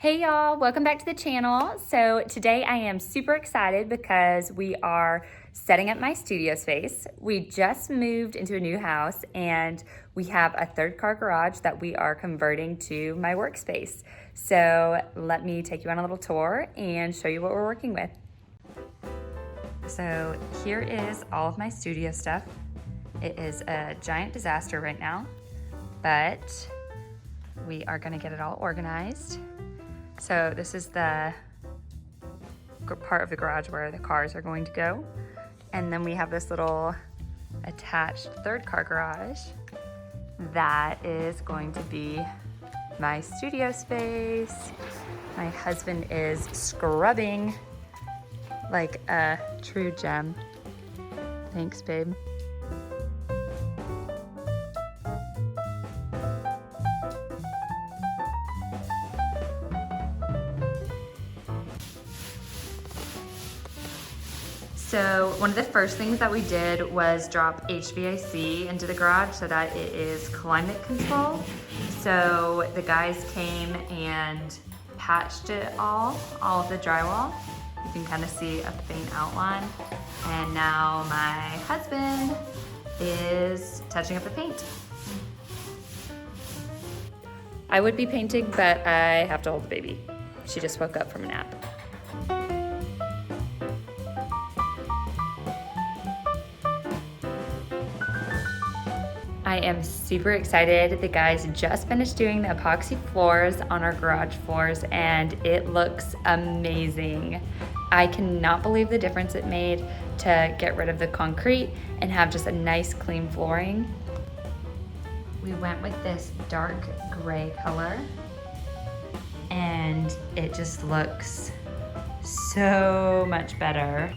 Hey y'all, welcome back to the channel. So today I am super excited because we are setting up my studio space. We just moved into a new house and we have a third car garage that we are converting to my workspace. So let me take you on a little tour and show you what we're working with. So here is all of my studio stuff. It is a giant disaster right now, but we are gonna get it all organized. So this is the part of the garage where the cars are going to go. And then we have this little attached third car garage that is going to be my studio space. My husband is scrubbing like a true gem. Thanks, babe. So one of the first things that we did was drop HVAC into the garage so that it is climate controlled. So the guys came and patched it all of the drywall. You can kind of see a faint outline. And now my husband is touching up the paint. I would be painting, but I have to hold the baby. She just woke up from a nap. I am super excited. The guys just finished doing the epoxy floors on our garage floors and it looks amazing. I cannot believe the difference it made to get rid of the concrete and have just a nice clean flooring. We went with this dark gray color and it just looks so much better.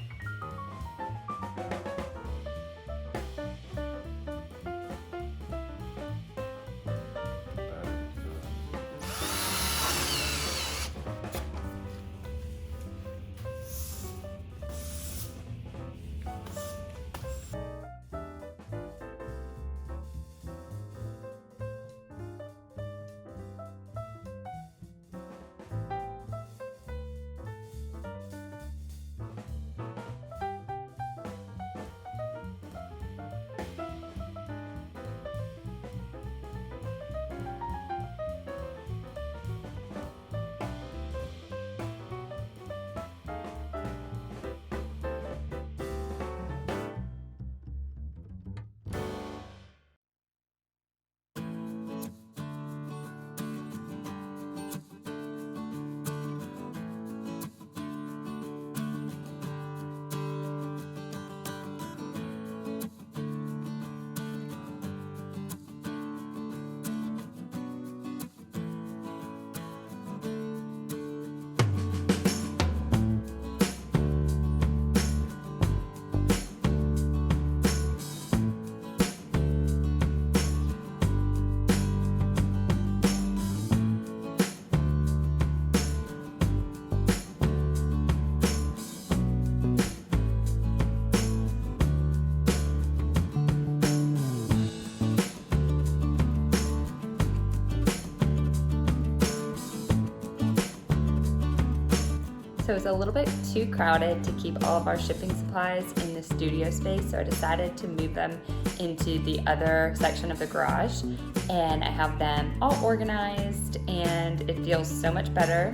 So it's a little bit too crowded to keep all of our shipping supplies in the studio space, so I decided to move them into the other section of the garage, and I have them all organized and it feels so much better.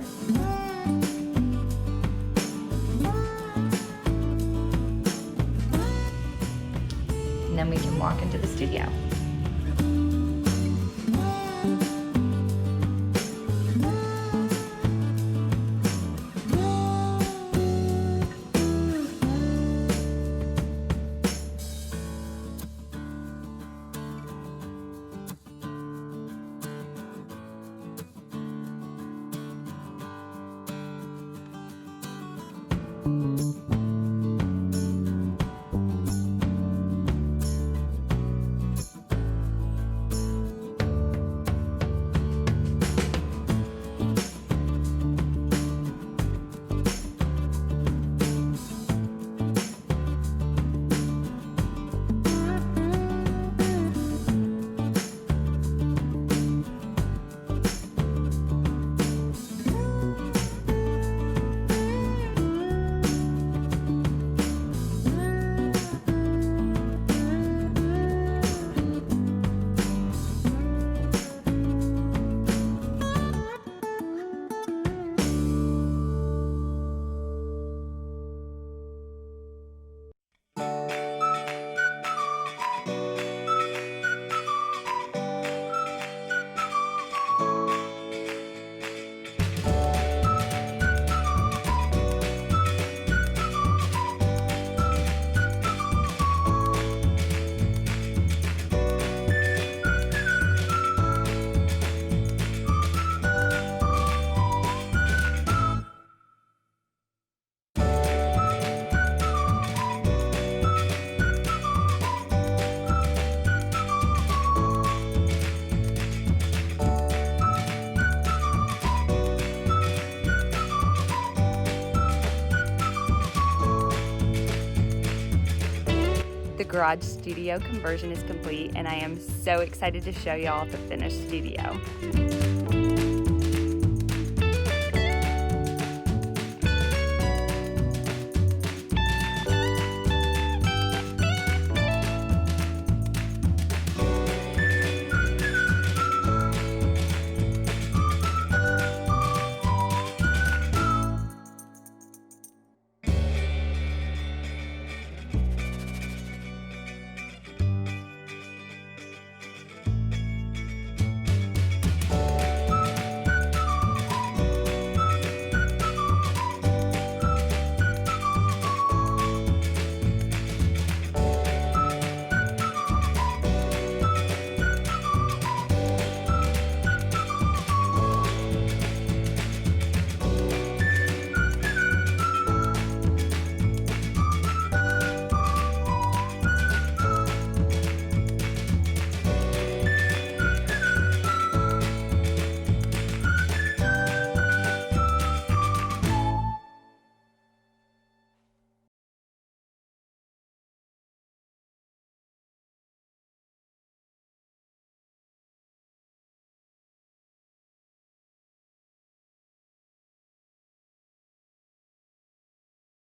And then we can walk into the studio. garage studio conversion is complete, and I am so excited to show y'all the finished studio.